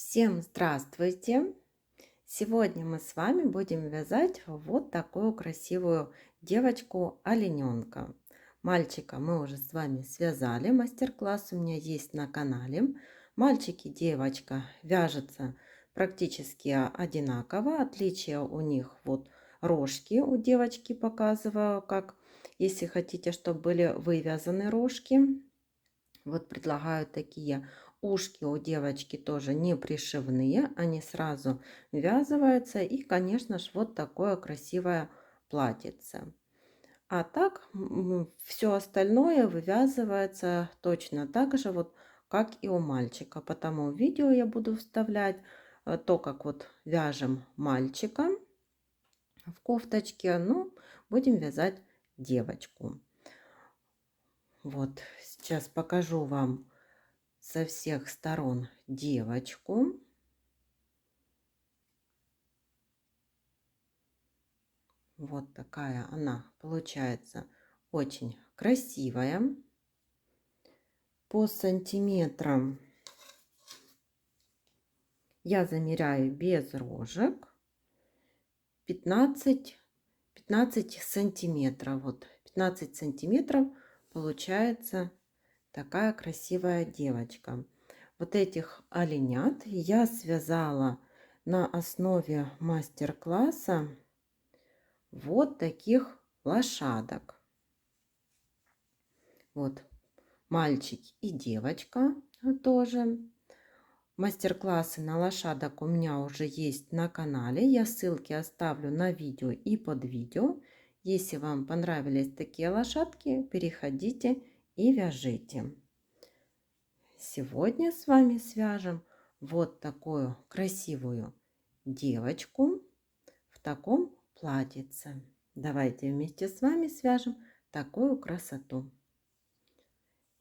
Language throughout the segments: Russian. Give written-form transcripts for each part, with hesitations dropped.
Всем здравствуйте! Сегодня мы с вами будем вязать вот такую красивую девочку-олененка. Мальчика мы уже с вами связали, мастер-класс у меня есть на канале. Мальчик и девочка вяжутся практически одинаково, отличия у них вот рожки у девочки показываю, как если хотите, чтобы были вывязаны рожки. Вот предлагаю такие ушки у девочки тоже не пришивные, они сразу ввязываются. И, конечно же, вот такое красивое платьице. А так все остальное вывязывается точно так же, вот как и у мальчика. Потому видео я буду вставлять то, как вот вяжем мальчика в кофточке. Ну, будем вязать девочку. Вот сейчас покажу вам со всех сторон девочку. Вот такая она получается, очень красивая. По сантиметрам я замеряю без рожек 15 сантиметров. Вот 15 сантиметров получается такая красивая девочка. Вот этих оленят я связала на основе мастер-класса вот таких лошадок. Вот мальчик и девочка тоже. Мастер-классы на лошадок у меня уже есть на канале. Я ссылки оставлю на видео и под видео. Если вам понравились такие лошадки, переходите и вяжите. Сегодня с вами свяжем вот такую красивую девочку в таком платьице. Давайте вместе с вами свяжем такую красоту.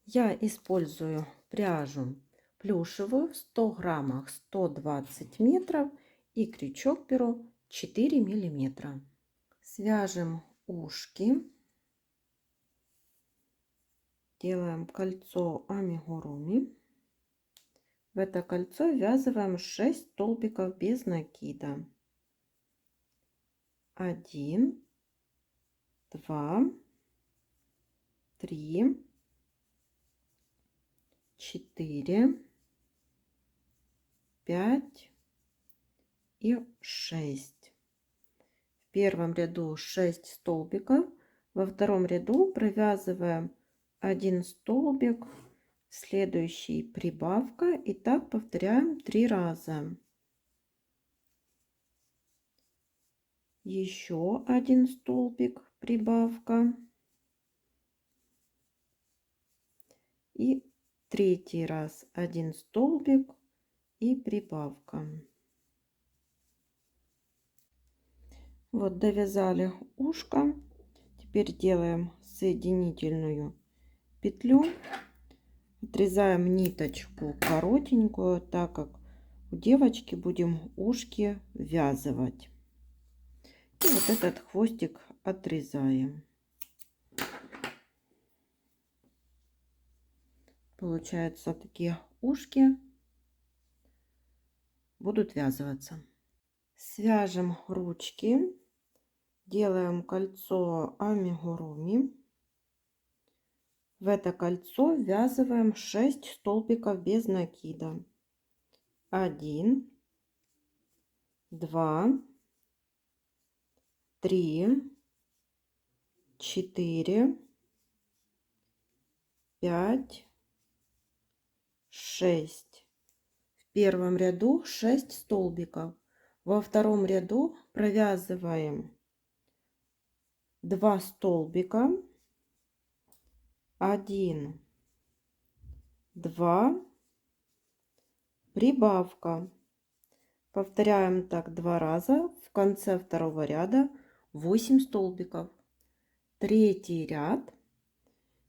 Я использую пряжу плюшевую в 100 граммах 120 метров и крючок беру 4 миллиметра. Свяжем ушки. Делаем кольцо амигуруми. В это кольцо ввязываем 6 столбиков без накида. 1, 2, 3, 4, 5 и 6. В первом ряду 6 столбиков, во втором ряду провязываем 1 столбик, следующий прибавка, и так повторяем 3 раза. Еще 1 столбик, прибавка, и третий раз 1 столбик и прибавка. Вот довязали ушко. Теперь делаем соединительную петлю, отрезаем ниточку коротенькую, так как у девочки будем ушки ввязывать. И вот этот хвостик отрезаем. Получаются такие ушки, будут ввязываться. Свяжем ручки, делаем кольцо амигуруми. В это кольцо ввязываем 6 столбиков без накида. 1, 2, 3, 4, 5, 6. В первом ряду 6 столбиков. Во втором ряду провязываем 2 столбика. 1, 2, прибавка. Повторяем так 2 раза. В конце второго ряда 8 столбиков. Третий ряд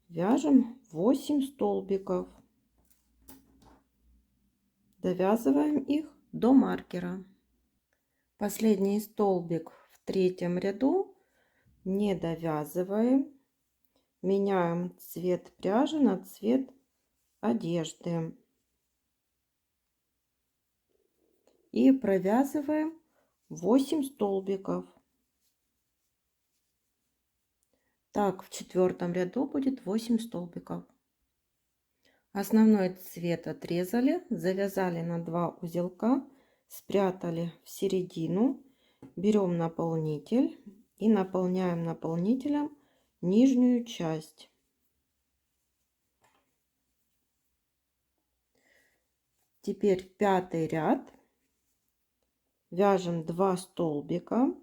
вяжем 8 столбиков. Довязываем их до маркера. Последний столбик в третьем ряду не довязываем. Меняем цвет пряжи на цвет одежды. и провязываем 8 столбиков. Так, в 4-м ряду будет 8 столбиков. Основной цвет отрезали, завязали на 2 узелка, спрятали в середину, берем наполнитель и наполняем наполнителем нижнюю часть. Теперь 5-й ряд, вяжем 2 столбика,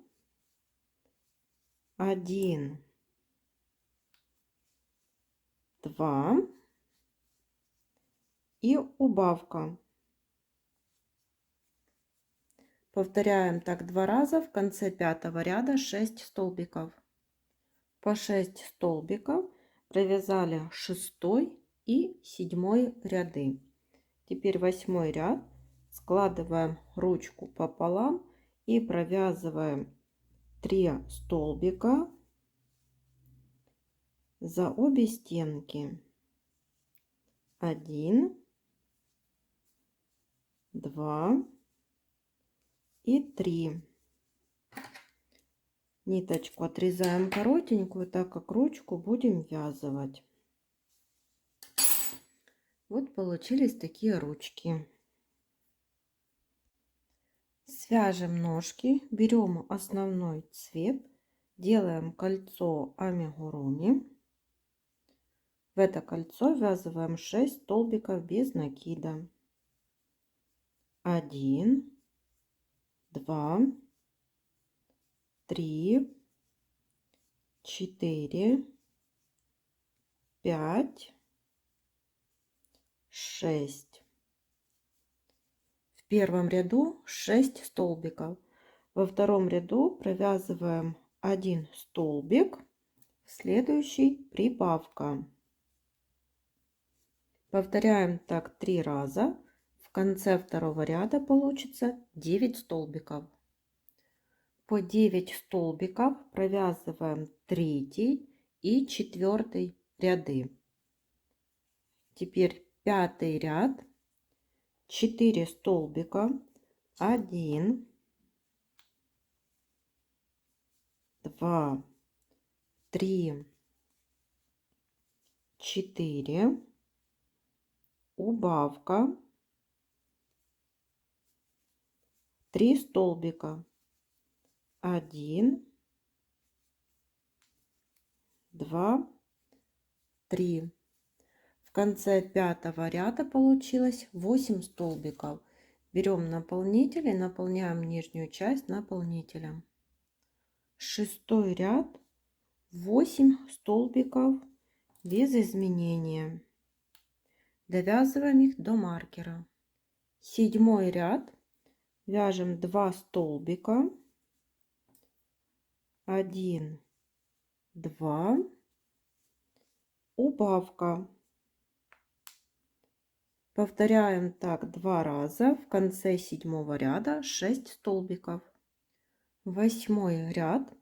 1, 2 и убавка. Повторяем так 2 раза. В конце 5-го ряда 6 столбиков. По 6 столбиков провязали 6-й и 7-й ряды. Теперь 8-й ряд. Складываем ручку пополам и провязываем 3 столбика за обе стенки. 1, 2 и 3. Ниточку отрезаем коротенькую, так как ручку будем вязывать. Вот получились такие ручки. Свяжем ножки, берем основной цвет, делаем кольцо амигуруми. В это кольцо ввязываем 6 столбиков без накида. 1, 2, 3, 4, 5, 6. В первом ряду 6 столбиков. Во втором ряду провязываем 1 столбик, в следующий прибавка. Повторяем так 3 раза. В конце второго ряда получится 9 столбиков. По 9 столбиков провязываем 3 и 4 ряды. Теперь 5-й ряд, 4 столбика, 1, 2, 3, 4, убавка, 3 столбика, 1, 2, 3. В конце 5-го ряда получилось 8 столбиков. Берем наполнитель и наполняем нижнюю часть наполнителем. 6-й ряд, 8 столбиков без изменения. Довязываем их до маркера. 7-й ряд, вяжем 2 столбика, 1, 2, убавка. Повторяем так 2 раза. В конце 7-го ряда 6 столбиков. 8-й ряд,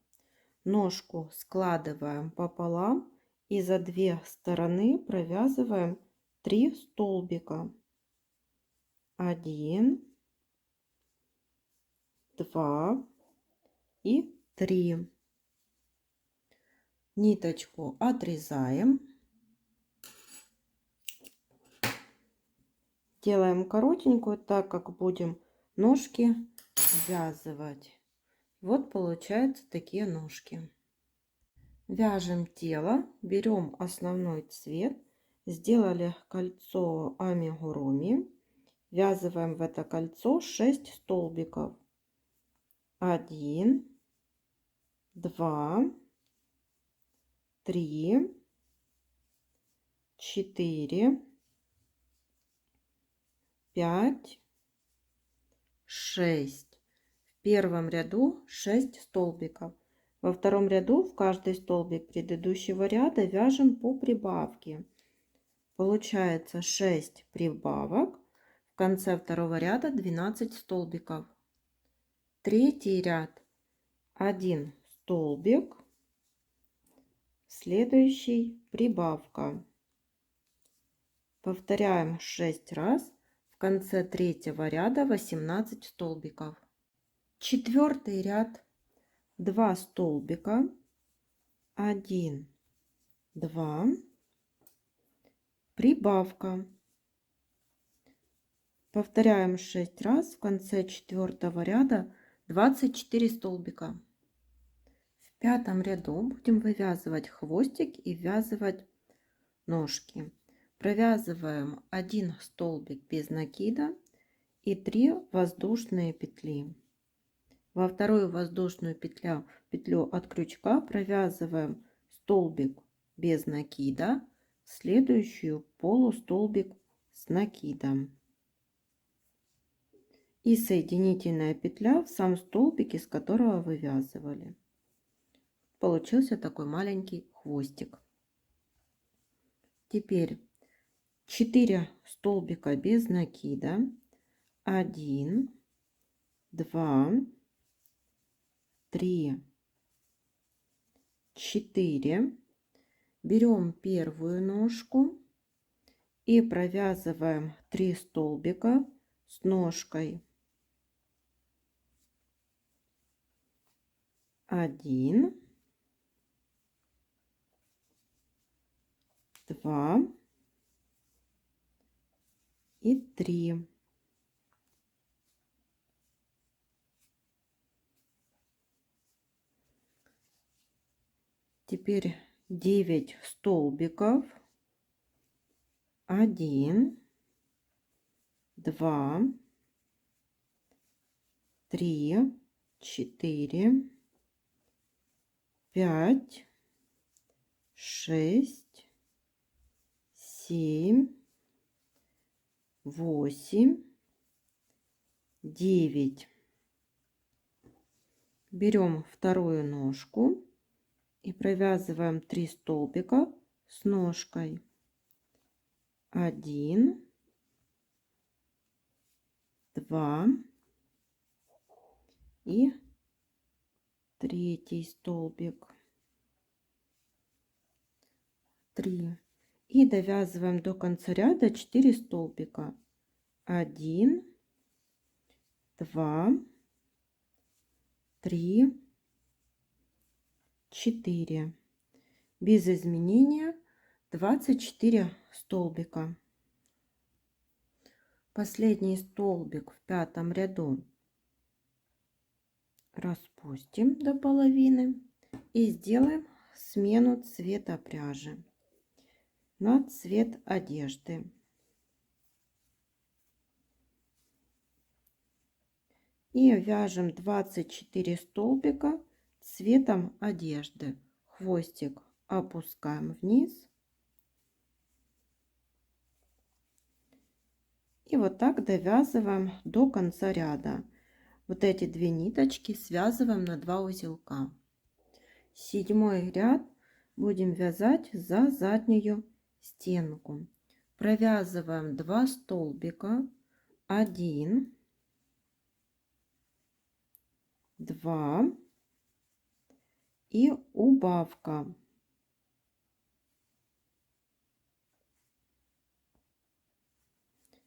ножку складываем пополам и за 2 стороны провязываем 3 столбика. 1, 2 и 3. Ниточку отрезаем. Делаем коротенькую, так как будем ножки ввязывать. Вот получаются такие ножки. Вяжем тело, берем основной цвет, сделали кольцо амигуруми, ввязываем в это кольцо 6 столбиков. 1, 2, 3, 4, 5, 6. В первом ряду 6 столбиков. Во втором ряду в каждый столбик предыдущего ряда вяжем по прибавке. Получается 6 прибавок. В конце второго ряда 12 столбиков. Третий ряд 1 столбик. Следующий прибавка. Повторяем 6 раз. В конце третьего ряда 18 столбиков. Четвертый ряд, 2 столбика, 1, 2, прибавка. Повторяем 6 раз. В конце четвертого ряда 24 столбика. В пятом ряду будем вывязывать хвостик и ввязывать ножки. Провязываем 1 столбик без накида и 3 воздушные петли. Во вторую воздушную петлю от крючка провязываем столбик без накида, в следующую полустолбик с накидом и соединительная петля в сам столбик, из которого вывязывали. Получился такой маленький хвостик. Теперь 4 столбика без накида, 1, 2, 3, 4. Берем первую ножку и провязываем 3 столбика с ножкой. 1, 2 и 3. Теперь 9 столбиков. 1, 2, 3, 4, 5, 6, 7, 8, 9. Берем вторую ножку и провязываем 3 столбика с ножкой. 1, 2 и третий столбик. 3. И довязываем до конца ряда 4 столбика. 1, 2, 3, 4. Без изменения 24 столбика. Последний столбик в пятом ряду распустим до половины и сделаем смену цвета пряжи на цвет одежды. И вяжем 24 столбика цветом одежды. Хвостик опускаем вниз. И вот так довязываем до конца ряда. Вот эти 2 ниточки связываем на 2 узелка. 7 ряд будем вязать за заднюю стенку. Провязываем 2 столбика. 1, 2 и убавка.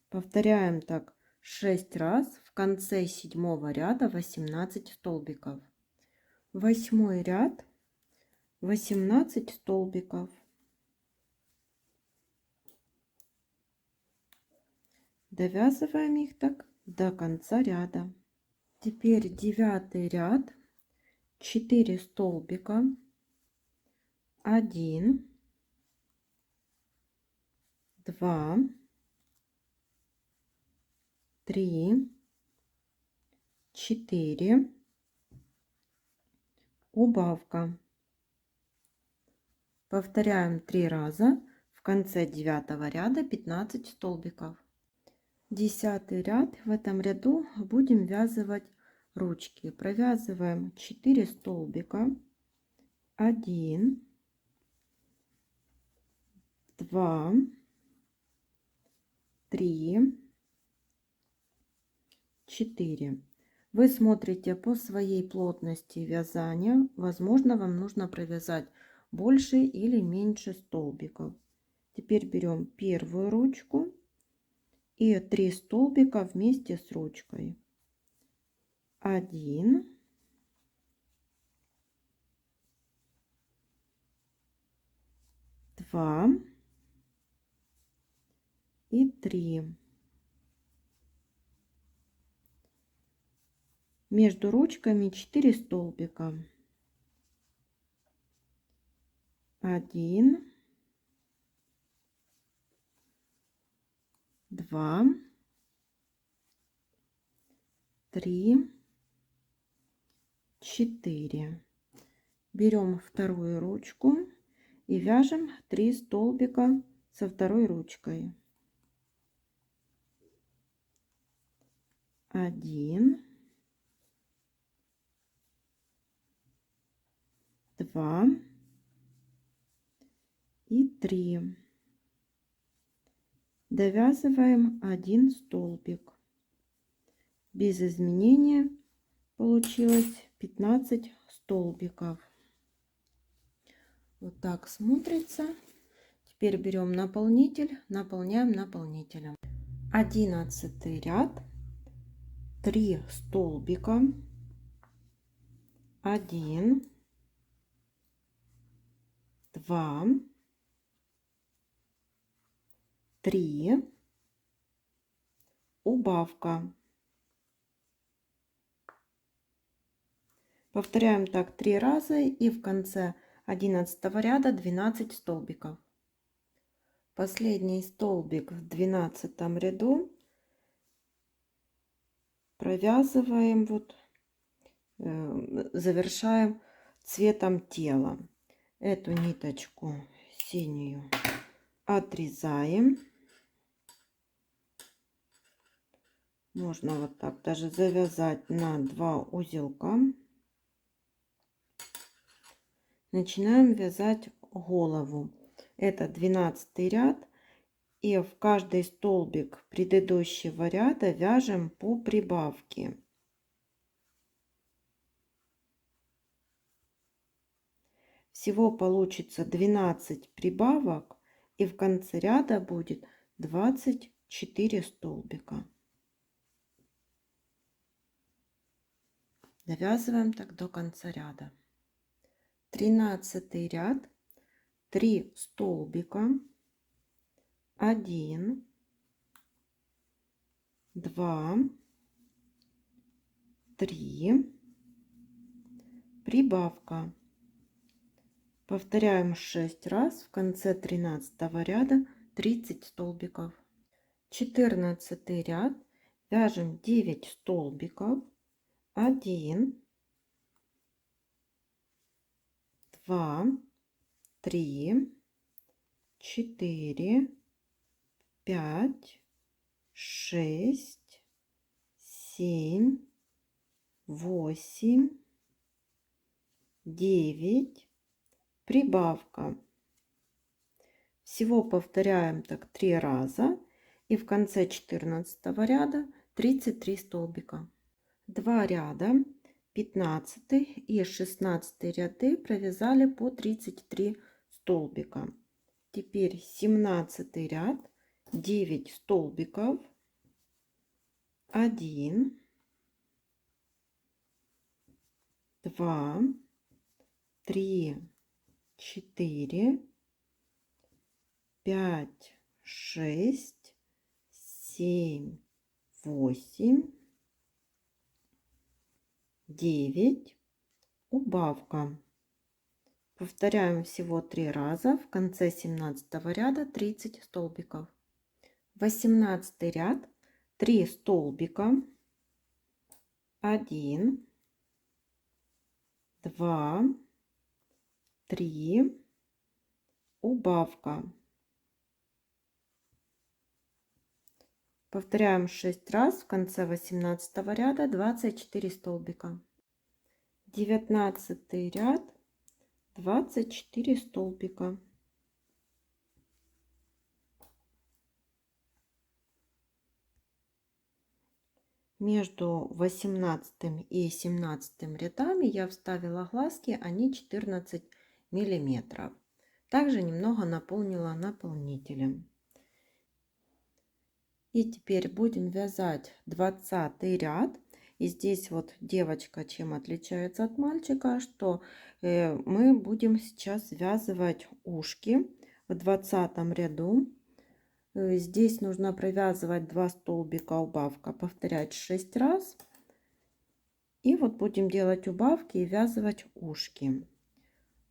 Повторяем так 6 раз. В конце 7 ряда 18 столбиков. 8 ряд 18 столбиков. Довязываем их так до конца ряда. Теперь 9 ряд, 4 столбика, 1, 2, 3, 4, убавка. Повторяем 3 раза. В конце 9 ряда 15 столбиков. 10 ряд. В этом ряду будем вязывать ручки. Провязываем 4 столбика. 1, 2, 3, 4. Вы смотрите по своей плотности вязания. Возможно, вам нужно провязать больше или меньше столбиков. Теперь берем первую ручку и 3 столбика вместе с ручкой. 1, 2 и 3. Между ручками 4 столбика. 1, 2, 3, 4. Берем вторую ручку и вяжем 3 столбика со второй ручкой. 1, 2 и 3. Довязываем 1 столбик. Без изменения получилось 15 столбиков. Вот так смотрится. Теперь берем наполнитель, наполняем наполнителем. 11 ряд, 3 столбика, 1, 2, 3, убавка. Повторяем так 3 раза и в конце 11 ряда 12 столбиков. Последний столбик в 12 ряду провязываем, вот завершаем цветом тела. Эту ниточку синюю отрезаем. Можно вот так даже завязать на 2 узелка. Начинаем вязать голову. Это 12 ряд, и в каждый столбик предыдущего ряда вяжем по прибавке. Всего получится 12 прибавок, и в конце ряда будет 24 столбика. Довязываем так до конца ряда. 13 ряд, 3 столбика, 1, 2, 3, прибавка. Повторяем 6 раз, в конце 13 ряда 30 столбиков. 14 ряд, вяжем 9 столбиков, 1, 2, 3, 4, 5, 6, 7, 8, 9, прибавка. Всего повторяем так 3 раза, и в конце 14 ряда 33 столбика. 2 ряда, 15 и 16 ряды провязали по 33 столбика. Теперь 17 ряд, 9 столбиков, 1, 2, 3, 4, 5, 6, 7, 8, 9, убавка. Повторяем всего 3 раза, в конце 17 ряда 30 столбиков. 18 ряд, 3 столбика, 1, 2, 3, убавка. Повторяем 6 раз, в конце 18 ряда 24 столбика. 19 ряд, 24 столбика. Между 18 и 17 рядами я вставила глазки, они 14 миллиметров. Также немного наполнила наполнителем. И теперь будем вязать 20 ряд. И здесь вот девочка чем отличается от мальчика, что мы будем сейчас связывать ушки в 20 ряду. Здесь нужно провязывать 2 столбика убавка, повторять 6 раз. И вот будем делать убавки и вязывать ушки.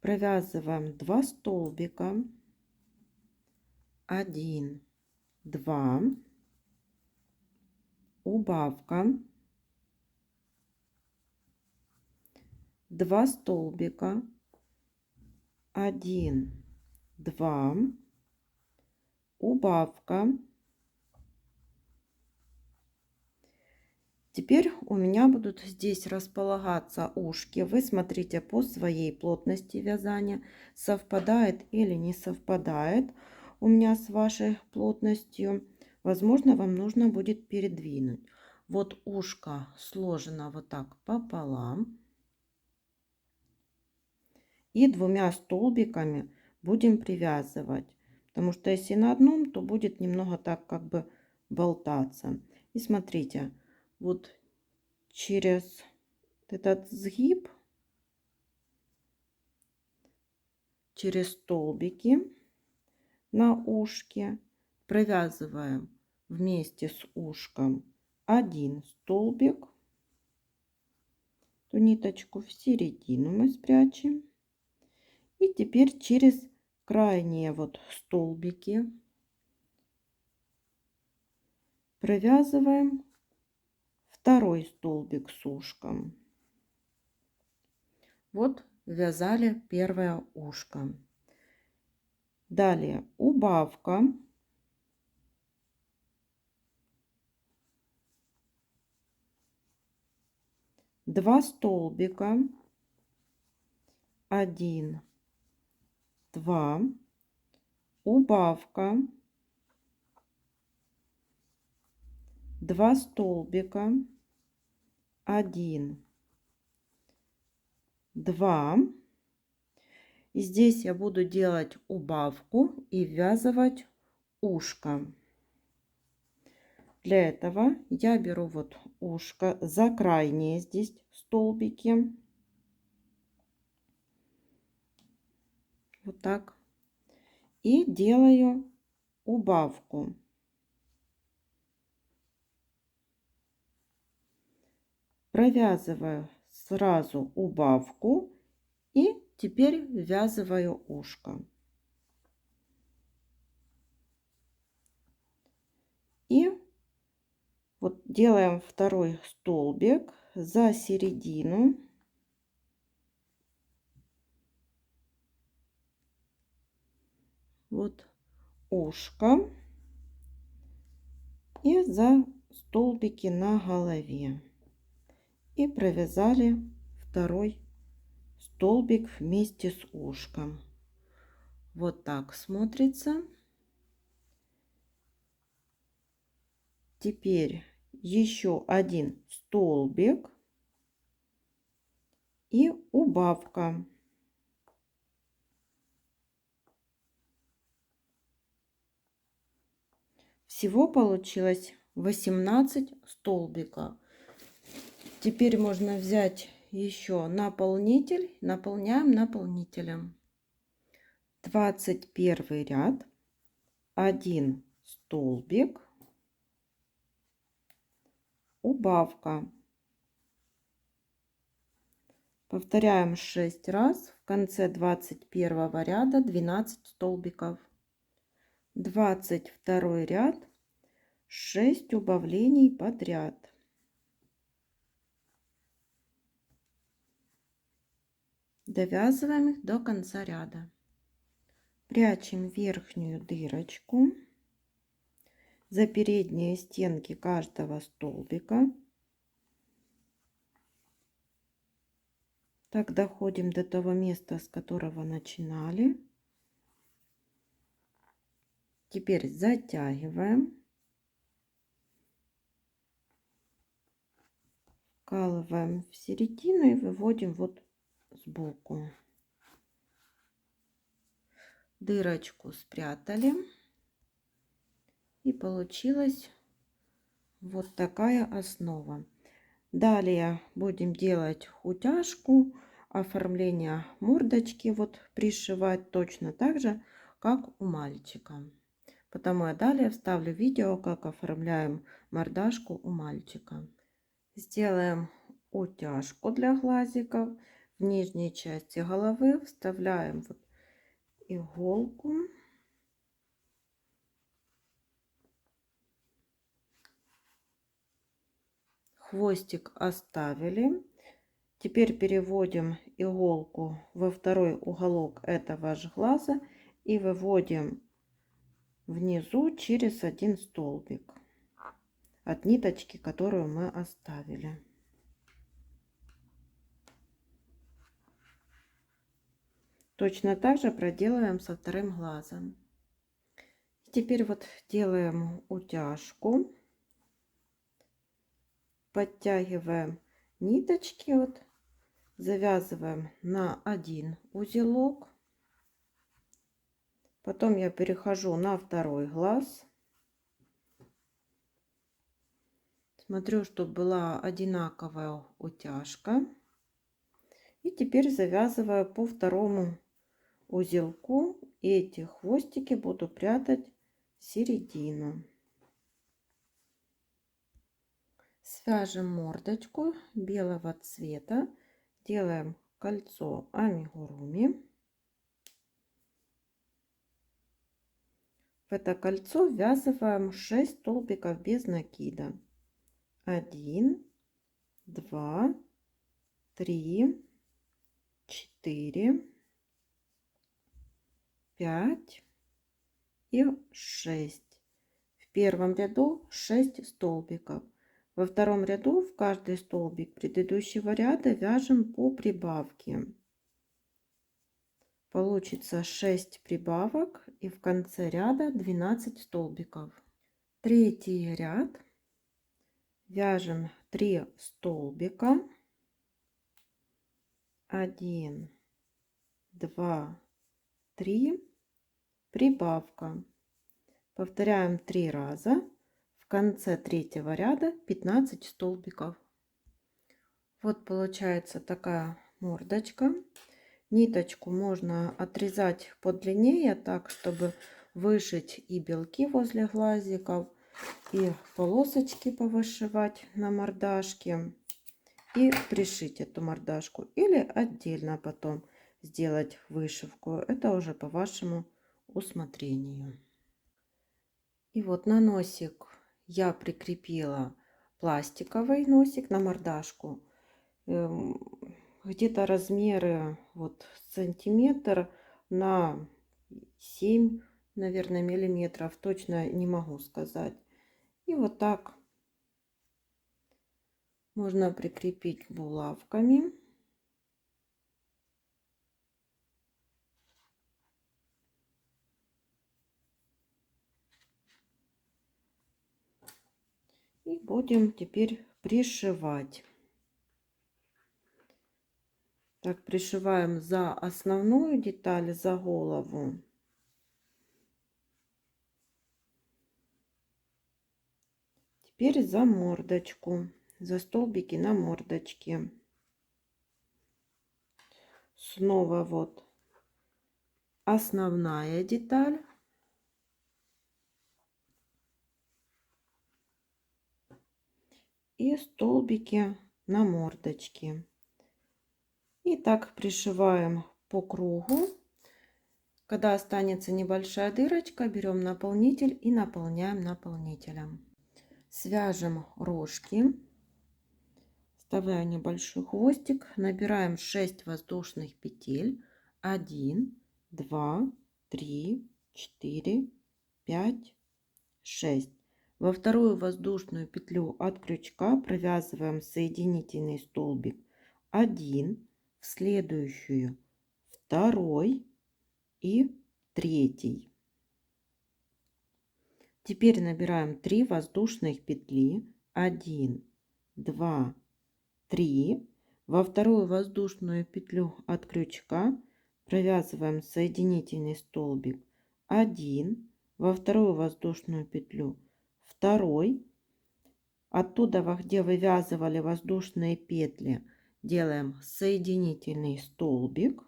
Провязываем 2 столбика, 1, 2, убавка, 2 столбика, 1, 2, убавка. Теперь у меня будут здесь располагаться ушки. Вы смотрите по своей плотности вязания, совпадает или не совпадает у меня с вашей плотностью. Возможно, вам нужно будет передвинуть. Вот ушко сложено вот так пополам. И 2 столбиками будем привязывать. Потому что если на одном, то будет немного так как бы болтаться. И смотрите, вот через этот сгиб, через столбики на ушке провязываем вместе с ушком 1 столбик. Ту ниточку в середину мы спрячем. И теперь через крайние вот столбики провязываем 2 столбик с ушком. Вот вязали первое ушко. Далее убавка. Два столбика, 1, 2, убавка, 2 столбика, 1, 2. И здесь я буду делать убавку и ввязывать ушко. Для этого я беру вот ушко за крайние здесь столбики. Вот так. И делаю убавку. Провязываю сразу убавку и теперь ввязываю ушко. И вот делаем 2 столбик за середину. Вот ушко и за столбики на голове. И провязали 2 столбик вместе с ушком. Вот так смотрится. Теперь еще 1 столбик и убавка. Всего получилось 18 столбиков. Теперь можно взять еще наполнитель. Наполняем наполнителем. 21 ряд, 1 столбик, убавка. Повторяем 6 раз. В конце 21 ряда 12 столбиков. 22 ряд, 6 убавлений подряд. Довязываем их до конца ряда. Прячем верхнюю дырочку за передние стенки каждого столбика. Так доходим до того места, с которого начинали. Теперь затягиваем, вкалываем в середину и выводим вот сбоку. Дырочку спрятали. И получилось Вот такая основа. Далее будем делать утяжку, оформление мордочки, вот пришивать точно так же, как у мальчика. Потому я далее вставлю видео, как оформляем мордашку у мальчика. Сделаем утяжку для глазиков. В нижней части головы вставляем вот иголку. Хвостик оставили. Теперь переводим иголку во второй уголок этого же глаза и выводим внизу через один столбик от ниточки, которую мы оставили. Точно так же проделаем со вторым глазом. Теперь вот делаем утяжку, подтягиваем ниточки, вот завязываем на один узелок, потом я перехожу на второй глаз, смотрю, чтобы была одинаковая утяжка, и теперь завязываю по второму узелку, и эти хвостики буду прятать в середину. Свяжем мордочку белого цвета, делаем кольцо амигуруми. В это кольцо ввязываем 6 столбиков без накида. 1, 2, 3, 4, 5 и 6. В первом ряду 6 столбиков. Во втором ряду в каждый столбик предыдущего ряда вяжем по прибавке. Получится 6 прибавок и в конце ряда 12 столбиков. Третий ряд. Вяжем 3 столбика. 1, 2, 3. Прибавка. Повторяем 3 раза. В конце третьего ряда 15 столбиков. Вот получается такая мордочка. Ниточку можно отрезать подлиннее, так чтобы вышить и белки возле глазиков, и полосочки повышивать на мордашке, и пришить эту мордашку, или отдельно потом сделать вышивку. Это уже по вашему усмотрению. И вот на носик я прикрепила пластиковый носик на мордашку. Где-то размеры вот сантиметр на 7, наверное, миллиметров. Точно не могу сказать. И вот так можно прикрепить булавками. И будем теперь пришивать. Так, пришиваем за основную деталь, за голову. Теперь за мордочку, за столбики на мордочке. Снова вот основная деталь. И столбики на мордочке. И так пришиваем по кругу. Когда останется небольшая дырочка, берем наполнитель и наполняем наполнителем. Свяжем рожки. Вставляю небольшой хвостик. Набираем 6 воздушных петель. 1, 2, 3, 4, 5, 6. Во вторую воздушную петлю от крючка провязываем соединительный столбик 1, в следующую 2 и 3. Теперь набираем 3 воздушных петли. 1, 2, 3. Во вторую воздушную петлю от крючка провязываем соединительный столбик 1, во вторую воздушную петлю 2 Оттуда, где вывязывали воздушные петли, делаем соединительный столбик.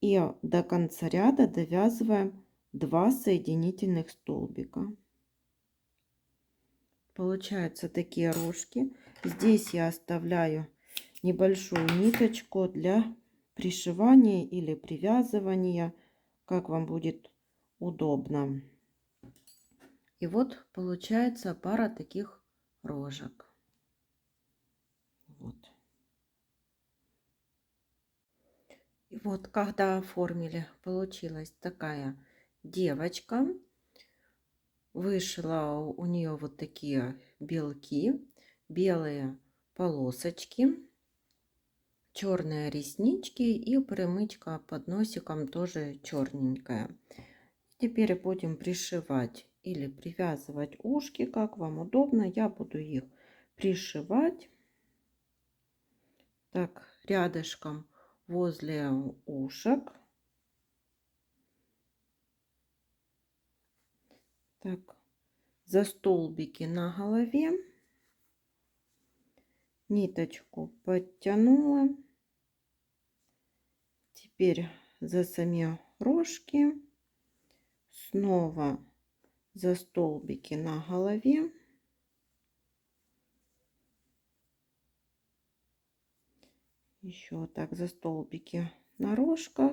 И до конца ряда довязываем 2 соединительных столбика. Получаются такие рожки. Здесь я оставляю небольшую ниточку для пришивания или привязывания, как вам будет удобно. И вот получается пара таких рожек. Вот. И вот когда оформили, получилась такая девочка. Вышила у нее вот такие белки, белые полосочки, черные реснички и примычка под носиком тоже черненькая. Теперь будем пришивать или привязывать ушки, как вам удобно. Я буду их пришивать так рядышком возле ушек. Так, за столбики на голове. Ниточку подтянула. Теперь за сами рожки. Снова за столбики на голове. Еще так за столбики на рожках.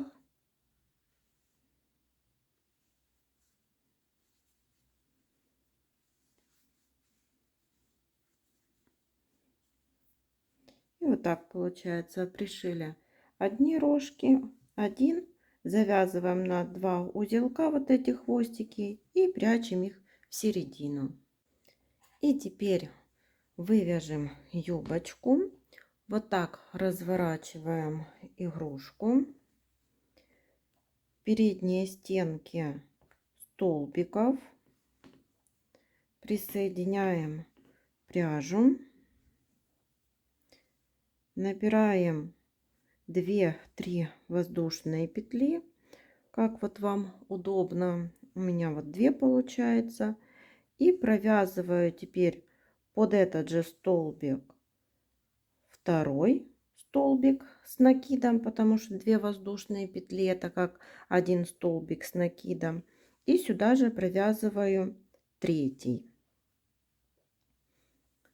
И вот так получается, пришили одни рожки, один, завязываем на 2 узелка вот эти хвостики и прячем их в середину. И теперь вывяжем юбочку. Вот так разворачиваем игрушку. Передние стенки столбиков. Присоединяем пряжу. Набираем 2-3 воздушные петли, как вот вам удобно. У меня вот 2 получается. И провязываю теперь под этот же столбик второй столбик с накидом, потому что 2 воздушные петли это как один столбик с накидом. И сюда же провязываю третий.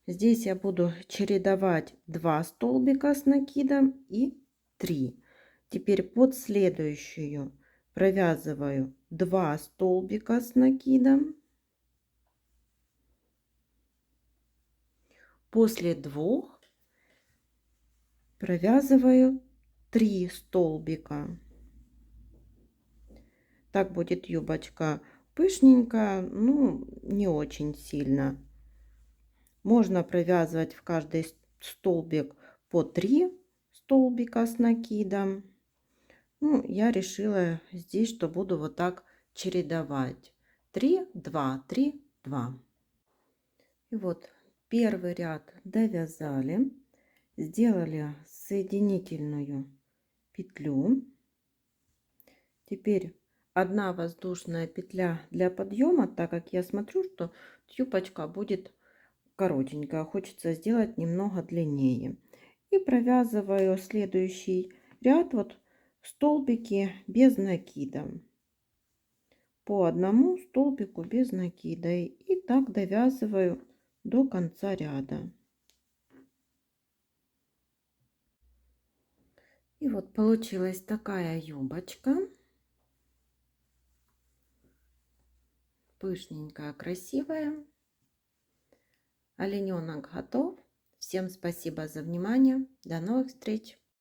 Здесь я буду чередовать 2 столбика с накидом и 3. Теперь под следующую провязываю 2 столбика с накидом. После 2 провязываю 3 столбика. Так будет юбочка пышненькая, ну не очень сильно. Можно провязывать в каждый столбик по 3 столбика с накидом. Ну, я решила здесь, что буду вот так чередовать. 3, 2, 3, 2. И вот первый ряд довязали. Сделали соединительную петлю. Теперь 1 воздушная петля для подъема, так как я смотрю, что юбочка будет коротенькая, хочется сделать немного длиннее. И провязываю следующий ряд вот столбики без накида. По 1 столбику без накида. И так довязываю до конца ряда. И вот получилась такая юбочка. Пышненькая, красивая. Олененок готов. Всем спасибо за внимание. До новых встреч!